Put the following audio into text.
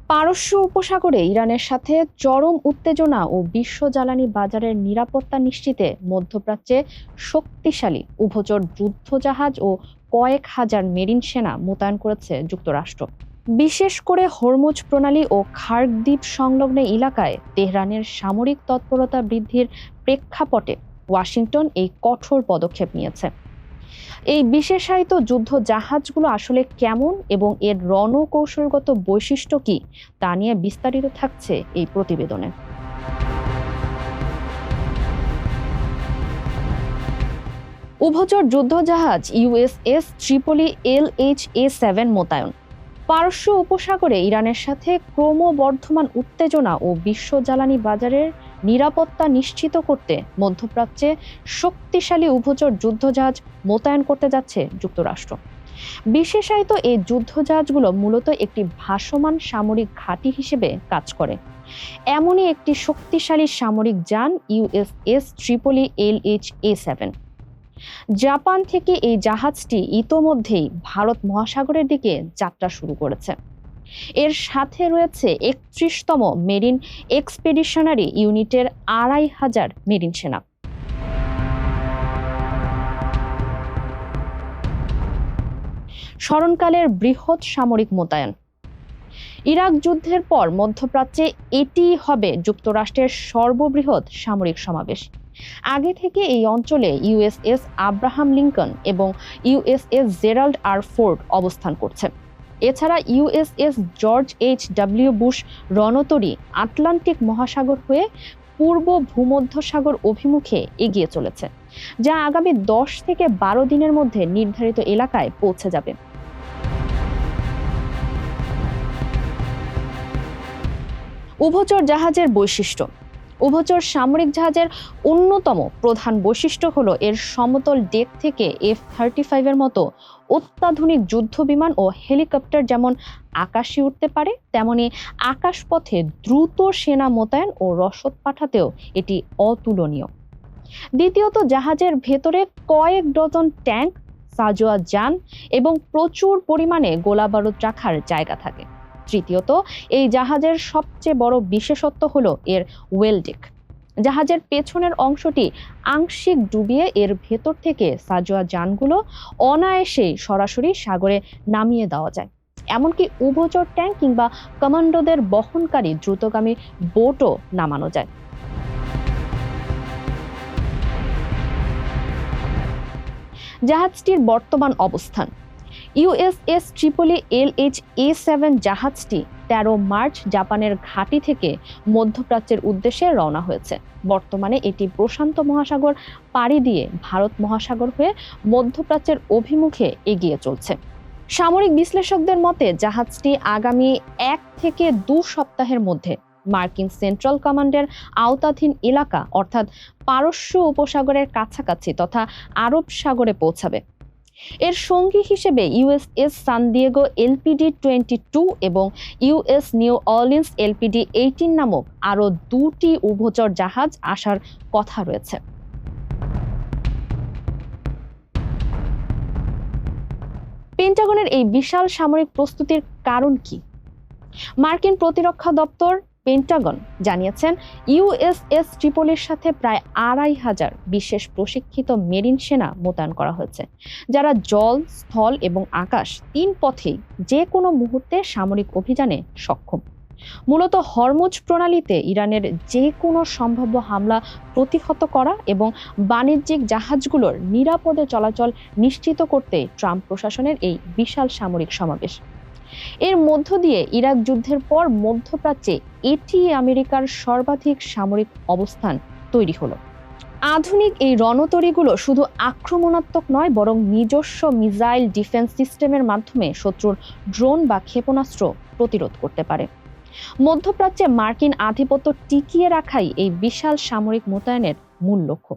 পারস্য উপসাগরে ইরানের সাথে চরম উত্তেজনা ও বিশ্ব জ্বালানি বাজারের নিরাপত্তা নিশ্চিতে মধ্যপ্রাচ্যে শক্তিশালী উভচর যুদ্ধজাহাজ ও কয়েক হাজার মেরিন সেনা মোতায়েন করেছে যুক্তরাষ্ট্র। বিশেষ করে হরমুজ প্রণালী ও খার্ক দ্বীপ সংলগ্ন এলাকায় তেহরানের সামরিক তৎপরতা বৃদ্ধির প্রেক্ষাপটে ওয়াশিংটন এই কঠোর পদক্ষেপ নিয়েছে। এই বিশেষায়িত যুদ্ধ জাহাজগুলো আসলে কেমন এবং এর রণকৌশলগত বৈশিষ্ট্য কি তা নিয়ে বিস্তারিত থাকছে এই প্রতিবেদনে। উভচর যুদ্ধজাহাজ ইউএসএস ট্রিপলি LHA-7 মোতায়েন। পারস্য উপসাগরে ইরানের সাথে ক্রমবর্ধমান উত্তেজনা ও বিশ্ব জ্বালানি বাজারের নিরাপত্তা নিশ্চিত করতে মধ্যপ্রাচ্যে শক্তিশালী উভচর যুদ্ধজাহাজ মোতায়েন করতে যাচ্ছে যুক্তরাষ্ট্র। বিশেষায়িত এই যুদ্ধজাহাজগুলো মূলত একটি ভাসমান সামরিক ঘাঁটি হিসেবে কাজ করে। এমনই একটি শক্তিশালী সামরিক যান ইউএসএস ট্রিপলি LHA-7। জাপান থেকে এই জাহাজটি ইতোমধ্যেই ভারত মহাসাগরের দিকে যাত্রা শুরু করেছে। এর সাথে রয়েছে ৩১তম মেরিন এক্সপেডিশনারি ইউনিটের ২৫০০ মেরিন সেনা। স্মরণকালের বৃহৎ সামরিক মোতায়েন। ইরাক যুদ্ধের পর মধ্যপ্রাচ্যে এটিই হবে যুক্তরাষ্ট্রের সর্ববৃহৎ সামরিক সমাবেশ। আগে থেকে এই অঞ্চলে ইউএসএস আব্রাহাম লিঙ্কন এবং ইউএসএস জেরাল্ড আর ফোর্ড অবস্থান করছে। এছাড়া ইউএসএস জর্জ H.W. বুশ রণতরী আটলান্টিক মহাসাগর হয়ে পূর্ব ভূমধ্যসাগর অভিমুখে এগিয়ে চলেছে, যা আগামী ১০ থেকে ১২ দিনের মধ্যে নির্ধারিত এলাকায় পৌঁছে যাবে। উভচর জাহাজের বৈশিষ্ট্য। উভচর সামরিক জাহাজের অন্যতম প্রধান বৈশিষ্ট্য হলো এর সমতল ডেক থেকে F-35 এর মতো অত্যাধুনিক যুদ্ধ বিমান ও হেলিকপ্টার যেমন আকাশে উঠতে পারে, তেমনি আকাশপথে দ্রুত সেনা মোতায়েন ও রসদ পাঠাতেও এটি অতুলনীয়। দ্বিতীয়ত, জাহাজের ভেতরে কয়েক ডজন ট্যাঙ্ক, সাজোয়া যান এবং প্রচুর পরিমাণে গোলাবারুদ রাখার জায়গা থাকে। তৃতীয়ত, এই জাহাজের সবচেয়ে বড় বিশেষত্ব হলো এর ওয়েলডেক। জাহাজের পেছনের অংশটি আংশিক ডুবিয়ে এর ভেতর থেকে সাজোয়া যানগুলো অনায়াসেই সরাসরি সাগরে নামিয়ে দেওয়া যায়। এমনকি উভচর ট্যাঙ্ক কিংবা কমান্ডোদের বহনকারী দ্রুতগামী বোটও নামানো যায়। জাহাজটির বর্তমান অবস্থান। ইউএসএস ট্রিপলি LHA-7 জাহাজটি ১৩ মার্চ জাপানের ঘাঁটি থেকে মধ্যপ্রাচ্যের উদ্দেশ্যে রওনা হয়েছে। বর্তমানে এটি প্রশান্ত মহাসাগর পাড়ি দিয়ে ভারত মহাসাগর হয়ে মধ্যপ্রাচ্যের অভিমুখে এগিয়ে চলছে। সামরিক বিশ্লেষকদের মতে জাহাজটি আগামী ১ থেকে ২ সপ্তাহের মধ্যে মার্কিন সেন্ট্রাল কমান্ডের আওতাধীন এলাকা অর্থাৎ পারস্য উপসাগরের কাছাকাছি তথা আরব সাগরে পৌঁছাবে। এর সঙ্গী হিসেবে ইউএসএস সান দিয়েগো LPD-22 এবং ইউএস নিউ অর্লিন্স LPD-18 নামক আরও ২টি উভচর জাহাজ আসার কথা রয়েছে। পেন্টাগনের এই বিশাল সামরিক প্রস্তুতির কারণ কি? মার্কিন প্রতিরক্ষা দপ্তর পেন্টাগন জানিয়েছেন, ইউএসএস ট্রিপলির সাথে প্রায় ২৫০০ বিশেষ প্রশিক্ষিত মেরিন সেনা মোতায়েন করা হয়েছে, যারা জল, স্থল এবং আকাশ ৩ পথেই যে কোনো মুহূর্তে সামরিক অভিযানে সক্ষম। মূলত হরমুজ প্রণালীতে ইরানের যে কোনো সম্ভাব্য হামলা প্রতিহত করা এবং বাণিজ্যিক জাহাজগুলোর নিরাপদে চলাচল নিশ্চিত করতে ট্রাম্প প্রশাসনের এই বিশাল সামরিক সমাবেশ। এর মধ্য দিয়ে ইরাক যুদ্ধের পর মধ্যপ্রাচ্যে এটি আমেরিকার সর্বাধিক সামরিক অবস্থান তৈরি হলো। আধুনিক এই রণতরীগুলো শুধু আক্রমণাত্মক নয়, বরং নিজস্ব মিসাইল ডিফেন্স সিস্টেমের মাধ্যমে শত্রুর ড্রোন বা ক্ষেপণাস্ত্র প্রতিরোধ করতে পারে। মধ্যপ্রাচ্যে মার্কিন আধিপত্য টিকিয়ে রাখাই এই বিশাল সামরিক মোতায়েনের মূল লক্ষ্য।